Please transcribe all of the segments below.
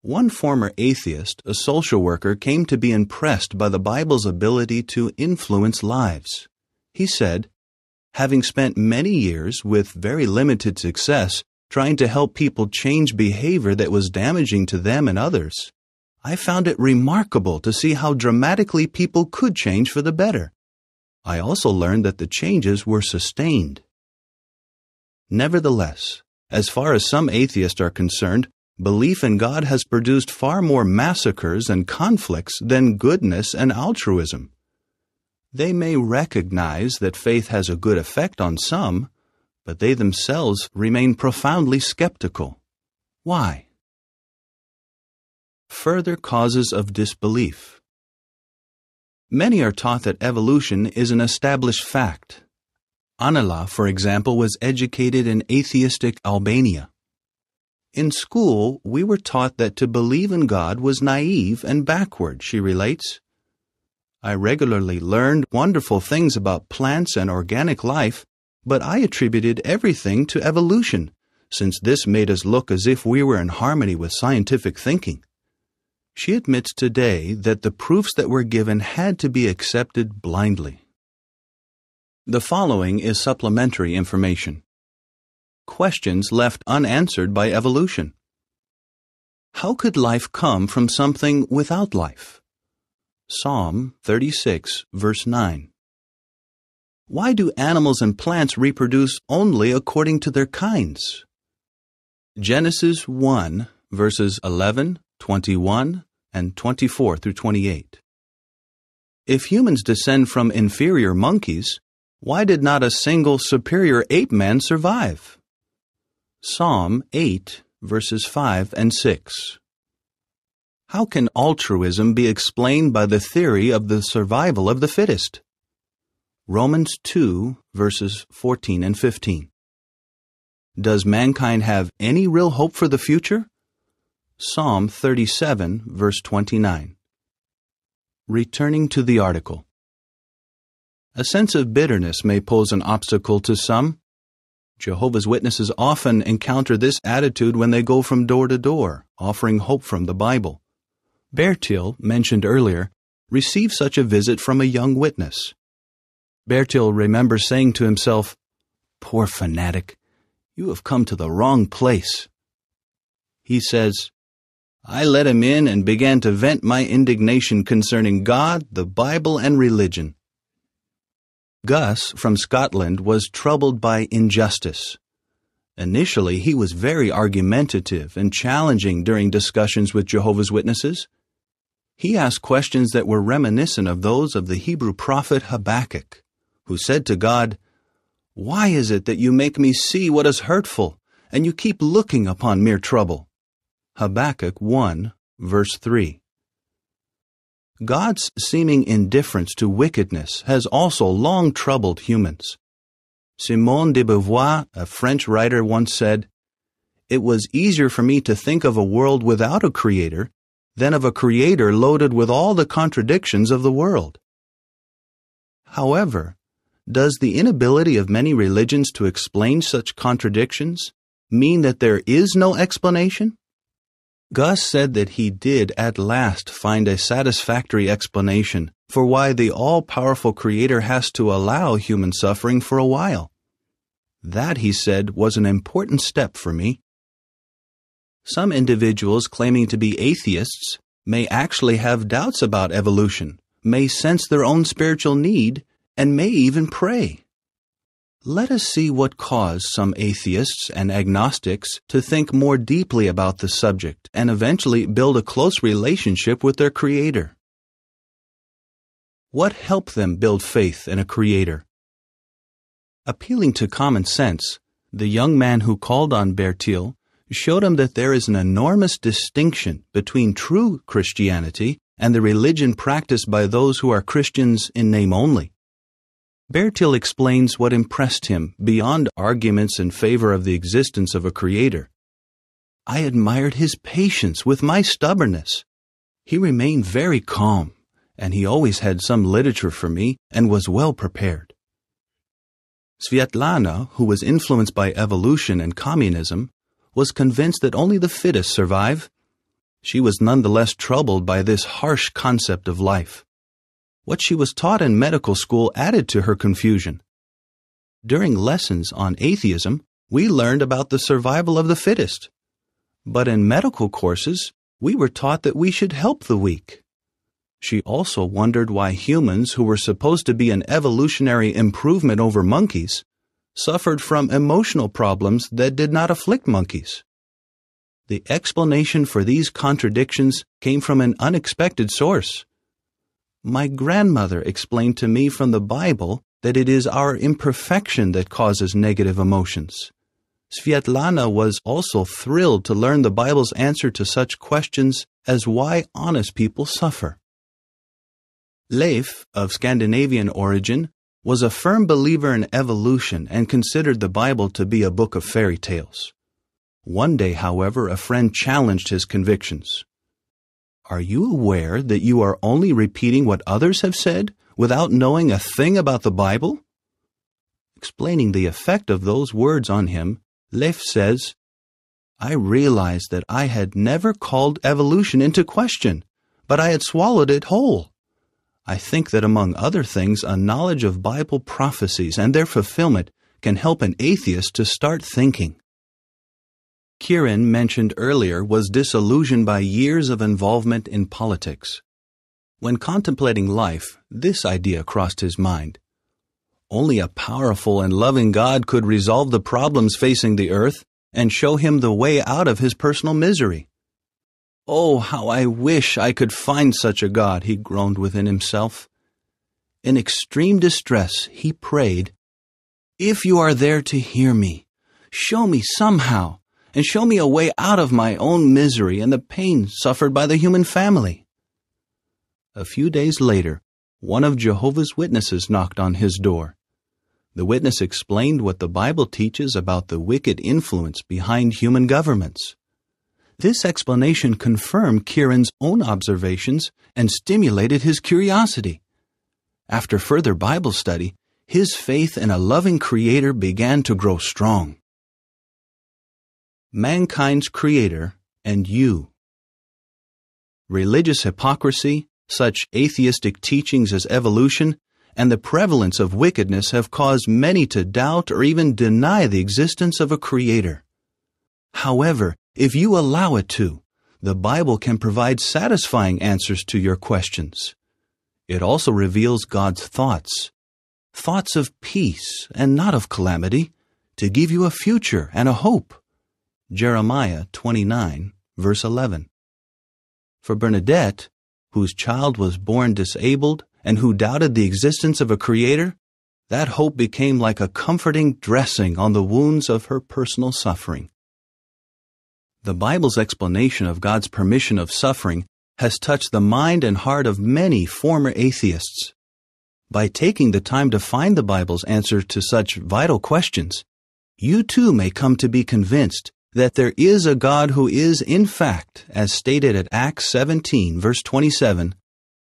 One former atheist, a social worker, came to be impressed by the Bible's ability to influence lives. He said, "Having spent many years with very limited success trying to help people change behavior that was damaging to them and others, I found it remarkable to see how dramatically people could change for the better. I also learned that the changes were sustained." Nevertheless, as far as some atheists are concerned, belief in God has produced far more massacres and conflicts than goodness and altruism. They may recognize that faith has a good effect on some, but they themselves remain profoundly skeptical. Why? Further causes of disbelief. Many are taught that evolution is an established fact. Anila, for example, was educated in atheistic Albania. In school, we were taught that to believe in God was naive and backward, she relates. I regularly learned wonderful things about plants and organic life, but I attributed everything to evolution, since this made us look as if we were in harmony with scientific thinking. She admits today that the proofs that were given had to be accepted blindly. The following is supplementary information. Questions left unanswered by evolution. How could life come from something without life? Psalm 36, verse 9. Why do animals and plants reproduce only according to their kinds? Genesis 1, verses 11, 21, and 24 through 28. If humans descend from inferior monkeys, why did not a single superior ape man survive? Psalm 8, verses 5 and 6. How can altruism be explained by the theory of the survival of the fittest? Romans 2, verses 14 and 15. Does mankind have any real hope for the future? Psalm 37, verse 29. Returning to the article. A sense of bitterness may pose an obstacle to some. Jehovah's Witnesses often encounter this attitude when they go from door to door, offering hope from the Bible. Bertil, mentioned earlier, received such a visit from a young witness. Bertil remembers saying to himself, "Poor fanatic, you have come to the wrong place." He says, "I let him in and began to vent my indignation concerning God, the Bible, and religion." Gus, from Scotland, was troubled by injustice. Initially, he was very argumentative and challenging during discussions with Jehovah's Witnesses. He asked questions that were reminiscent of those of the Hebrew prophet Habakkuk, who said to God, "Why is it that you make me see what is hurtful, and you keep looking upon mere trouble?" Habakkuk 1, verse 3. God's seeming indifference to wickedness has also long troubled humans. Simone de Beauvoir, a French writer, once said, "It was easier for me to think of a world without a creator than of a creator loaded with all the contradictions of the world." However, does the inability of many religions to explain such contradictions mean that there is no explanation? Gus said that he did at last find a satisfactory explanation for why the all-powerful Creator has to allow human suffering for a while. That, he said, was an important step for me. Some individuals claiming to be atheists may actually have doubts about evolution, may sense their own spiritual need, and may even pray. Let us see what caused some atheists and agnostics to think more deeply about the subject and eventually build a close relationship with their Creator. What helped them build faith in a Creator? Appealing to common sense, the young man who called on Bertil showed him that there is an enormous distinction between true Christianity and the religion practiced by those who are Christians in name only. Bertil explains what impressed him beyond arguments in favor of the existence of a Creator. I admired his patience with my stubbornness. He remained very calm, and he always had some literature for me and was well prepared. Svetlana, who was influenced by evolution and communism, was convinced that only the fittest survive. she was nonetheless troubled by this harsh concept of life. What she was taught in medical school added to her confusion. During lessons on atheism, we learned about the survival of the fittest. But in medical courses, we were taught that we should help the weak. She also wondered why humans who were supposed to be an evolutionary improvement over monkeys suffered from emotional problems that did not afflict monkeys. The explanation for these contradictions came from an unexpected source. My grandmother explained to me from the Bible that it is our imperfection that causes negative emotions. Svetlana was also thrilled to learn the Bible's answer to such questions as why honest people suffer. Leif, of Scandinavian origin, was a firm believer in evolution and considered the Bible to be a book of fairy tales. One day, however, a friend challenged his convictions. Are you aware that you are only repeating what others have said without knowing a thing about the Bible? Explaining the effect of those words on him, Leif says, I realized that I had never called evolution into question, but I had swallowed it whole. I think that among other things, a knowledge of Bible prophecies and their fulfillment can help an atheist to start thinking. Kieran, mentioned earlier, was disillusioned by years of involvement in politics. When contemplating life, this idea crossed his mind. Only a powerful and loving God could resolve the problems facing the earth and show him the way out of his personal misery. Oh, how I wish I could find such a God, he groaned within himself. In extreme distress, he prayed, If you are there to hear me, show me somehow, and show me a way out of my own misery and the pain suffered by the human family. A few days later, one of Jehovah's Witnesses knocked on his door. The witness explained what the Bible teaches about the wicked influence behind human governments. This explanation confirmed Kieran's own observations and stimulated his curiosity. After further Bible study, his faith in a loving Creator began to grow strong. Mankind's Creator and you. Religious hypocrisy, such atheistic teachings as evolution, and the prevalence of wickedness have caused many to doubt or even deny the existence of a Creator. However, if you allow it to, the Bible can provide satisfying answers to your questions. It also reveals God's thoughts of peace and not of calamity, to give you a future and a hope. Jeremiah 29, verse 11. For Bernadette, whose child was born disabled and who doubted the existence of a Creator, that hope became like a comforting dressing on the wounds of her personal suffering. The Bible's explanation of God's permission of suffering has touched the mind and heart of many former atheists. By taking the time to find the Bible's answer to such vital questions, you too may come to be convinced that there is a God who is, in fact, as stated at Acts 17, verse 27,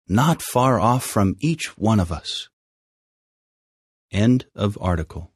not far off from each one of us. End of article.